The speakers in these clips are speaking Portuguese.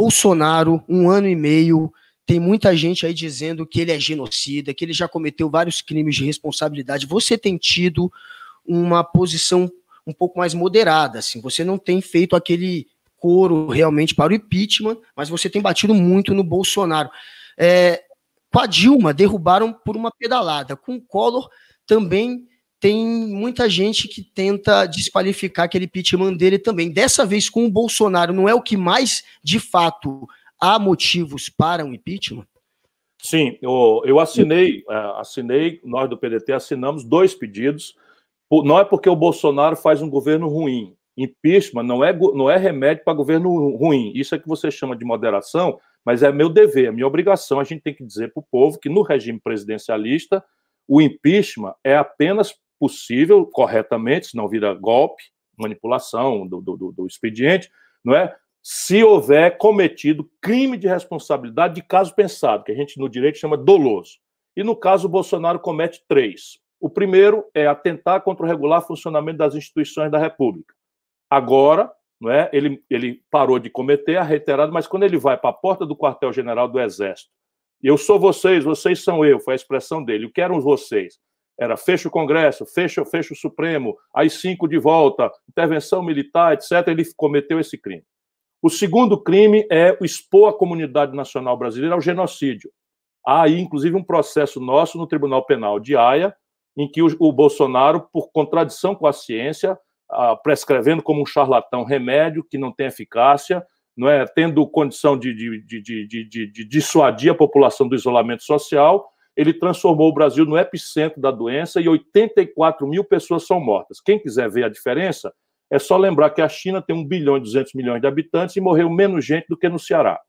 Bolsonaro, 1 ano e meio, tem muita gente aí dizendo que ele é genocida, que ele já cometeu vários crimes de responsabilidade. Você tem tido uma posição um pouco mais moderada, assim, você não tem feito aquele coro realmente para o impeachment, mas você tem batido muito no Bolsonaro. Com a Dilma, derrubaram por uma pedalada. Com o Collor, também tem muita gente que tenta desqualificar aquele impeachment dele também. Dessa vez, com o Bolsonaro, não é o que mais, de fato, há motivos para um impeachment? Sim, eu assinei, nós do PDT assinamos 2 pedidos. Não é porque o Bolsonaro faz um governo ruim. Impeachment não é remédio para governo ruim. Isso é que você chama de moderação, mas é meu dever, é minha obrigação. A gente tem que dizer para o povo que no regime presidencialista o impeachment é apenas possível, corretamente, senão vira golpe, manipulação do expediente, não é? Se houver cometido crime de responsabilidade de caso pensado, que a gente no direito chama doloso. E no caso o Bolsonaro comete 3. O primeiro é atentar contra o regular funcionamento das instituições da República. Agora, não é, ele parou de cometer a reiterada, mas quando ele vai para a porta do quartel-general do Exército, eu sou vocês, vocês são eu, foi a expressão dele, o que eram vocês? Era fecha o Congresso, fecha o Supremo, AI-5 de volta, intervenção militar, etc. Ele cometeu esse crime. O segundo crime é expor a comunidade nacional brasileira ao genocídio. Há aí, inclusive, um processo nosso no Tribunal Penal de Haia, em que o Bolsonaro, por contradição com a ciência, prescrevendo como um charlatão remédio que não tem eficácia, não é, tendo condição de dissuadir a população do isolamento social, ele transformou o Brasil no epicentro da doença e 84 mil pessoas são mortas. Quem quiser ver a diferença, é só lembrar que a China tem 1 bilhão e 200 milhões de habitantes e morreu menos gente do que no Ceará.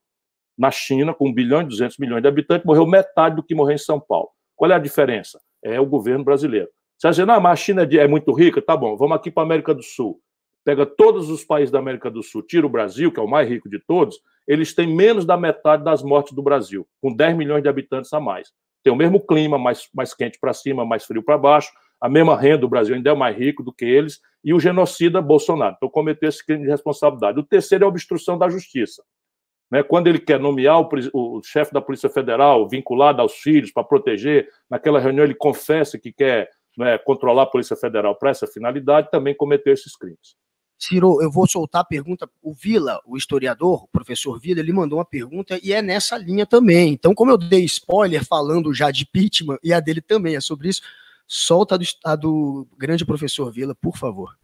Na China, com 1 bilhão e 200 milhões de habitantes, morreu metade do que morreu em São Paulo. Qual é a diferença? É o governo brasileiro. Você vai dizer, não, mas a China é muito rica, tá bom, vamos aqui para a América do Sul. Pega todos os países da América do Sul, tira o Brasil, que é o mais rico de todos, eles têm menos da metade das mortes do Brasil, com 10 milhões de habitantes a mais. Tem o mesmo clima, mais quente para cima, mais frio para baixo, a mesma renda, o Brasil ainda é mais rico do que eles, e o genocida Bolsonaro. Então, cometeu esse crime de responsabilidade. O terceiro é a obstrução da justiça. Né? Quando ele quer nomear o chefe da Polícia Federal, vinculado aos filhos, para proteger, naquela reunião ele confessa que quer, né, controlar a Polícia Federal para essa finalidade, também cometeu esses crimes. Ciro, eu vou soltar a pergunta. O Vila, o historiador, o professor Vila, ele mandou uma pergunta e é nessa linha também. Então, como eu dei spoiler falando já de impeachment, e a dele também é sobre isso, solta a do grande professor Vila, por favor.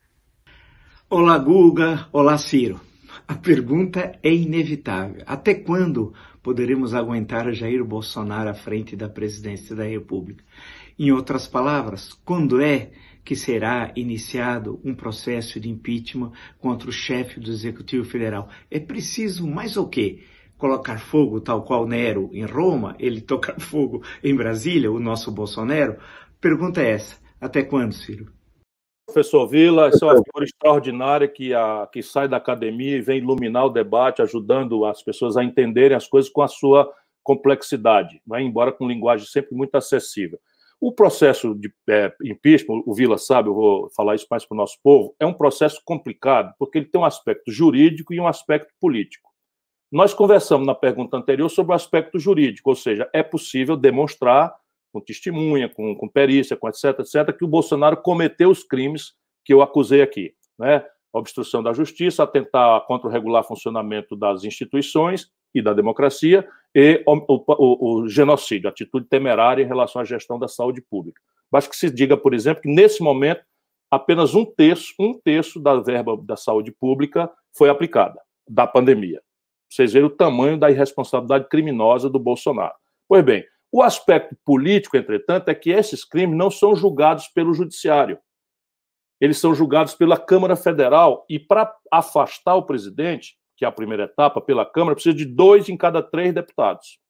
Olá, Guga. Olá, Ciro. A pergunta é inevitável. Até quando poderemos aguentar Jair Bolsonaro à frente da presidência da República? Em outras palavras, quando é que será iniciado um processo de impeachment contra o chefe do Executivo Federal? É preciso mais o quê? Colocar fogo, tal qual Nero em Roma, ele tocar fogo em Brasília, o nosso Bolsonaro? Pergunta é essa. Até quando, Ciro? Professor Vila, essa é uma figura extraordinária que sai da academia e vem iluminar o debate, ajudando as pessoas a entenderem as coisas com a sua complexidade, vai embora com linguagem sempre muito acessível. O processo de impeachment, o Vila sabe, eu vou falar isso mais para o nosso povo, é um processo complicado, porque ele tem um aspecto jurídico e um aspecto político. Nós conversamos na pergunta anterior sobre o aspecto jurídico, ou seja, é possível demonstrar com testemunha, com perícia, com etc., que o Bolsonaro cometeu os crimes que eu acusei aqui, né? Obstrução da justiça, atentar contra o regular funcionamento das instituições e da democracia e o genocídio, atitude temerária em relação à gestão da saúde pública. Basta que se diga, por exemplo, que nesse momento apenas um terço da verba da saúde pública foi aplicada, da pandemia. Vocês veem o tamanho da irresponsabilidade criminosa do Bolsonaro. Pois bem, o aspecto político, entretanto, é que esses crimes não são julgados pelo judiciário. Eles são julgados pela Câmara Federal e para afastar o presidente, que é a primeira etapa, pela Câmara, precisa de 2 em cada 3 deputados.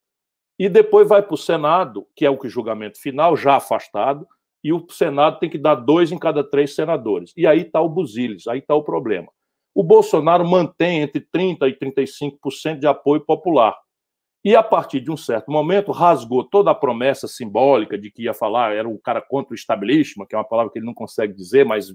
E depois vai para o Senado, que é o julgamento final, já afastado, e o Senado tem que dar 2 em cada 3 senadores. E aí está o busilis, aí está o problema. O Bolsonaro mantém entre 30% e 35% de apoio popular. E, a partir de um certo momento, rasgou toda a promessa simbólica de que ia falar, era o cara contra o establishment, que é uma palavra que ele não consegue dizer, mas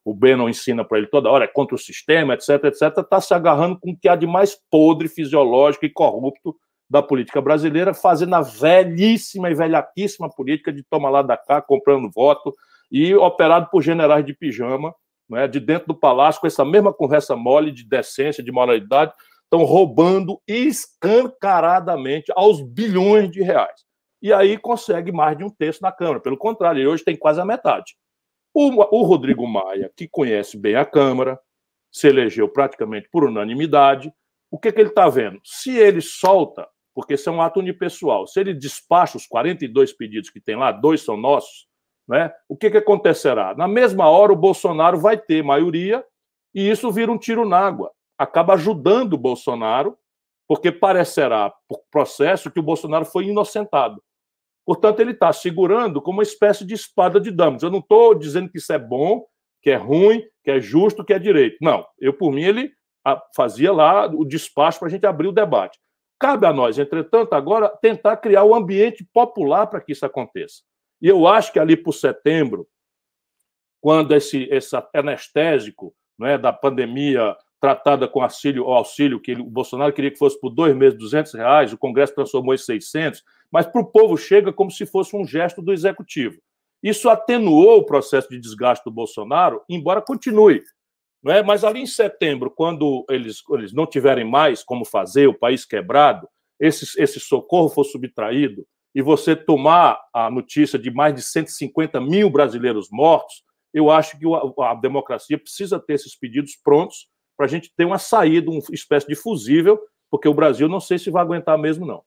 o o Bannon ensina para ele toda hora, é contra o sistema, etc., está se agarrando com o que há de mais podre, fisiológico e corrupto da política brasileira, fazendo a velhíssima e velhaquíssima política de toma lá da cá, comprando voto, e operado por generais de pijama, né, de dentro do palácio, com essa mesma conversa mole de decência, de moralidade, estão roubando escancaradamente aos bilhões de reais. E aí consegue mais de um terço na Câmara. Pelo contrário, ele hoje tem quase a metade. O Rodrigo Maia, que conhece bem a Câmara, se elegeu praticamente por unanimidade, o que ele está vendo? Se ele solta, porque isso é um ato unipessoal, se ele despacha os 42 pedidos que tem lá, 2 são nossos, né, o que acontecerá? Na mesma hora, o Bolsonaro vai ter maioria e isso vira um tiro na água. Acaba ajudando o Bolsonaro, porque parecerá, por processo, que o Bolsonaro foi inocentado. Portanto, ele está segurando como uma espécie de espada de Damocles. Eu não estou dizendo que isso é bom, que é ruim, que é justo, que é direito. Não, por mim, ele fazia lá o despacho para a gente abrir o debate. Cabe a nós, entretanto, agora tentar criar o ambiente popular para que isso aconteça. E eu acho que ali por setembro, quando esse anestésico, né, da pandemia tratada com auxílio que o Bolsonaro queria que fosse por 2 meses, R$200, o Congresso transformou em 600, mas para o povo chega como se fosse um gesto do Executivo. Isso atenuou o processo de desgaste do Bolsonaro, embora continue. Não é? Mas ali em setembro, quando eles não tiverem mais como fazer, o país quebrado, esse socorro for subtraído, e você tomar a notícia de mais de 150 mil brasileiros mortos, eu acho que a democracia precisa ter esses pedidos prontos para a gente ter uma saída, uma espécie de fusível, porque o Brasil não sei se vai aguentar mesmo, não.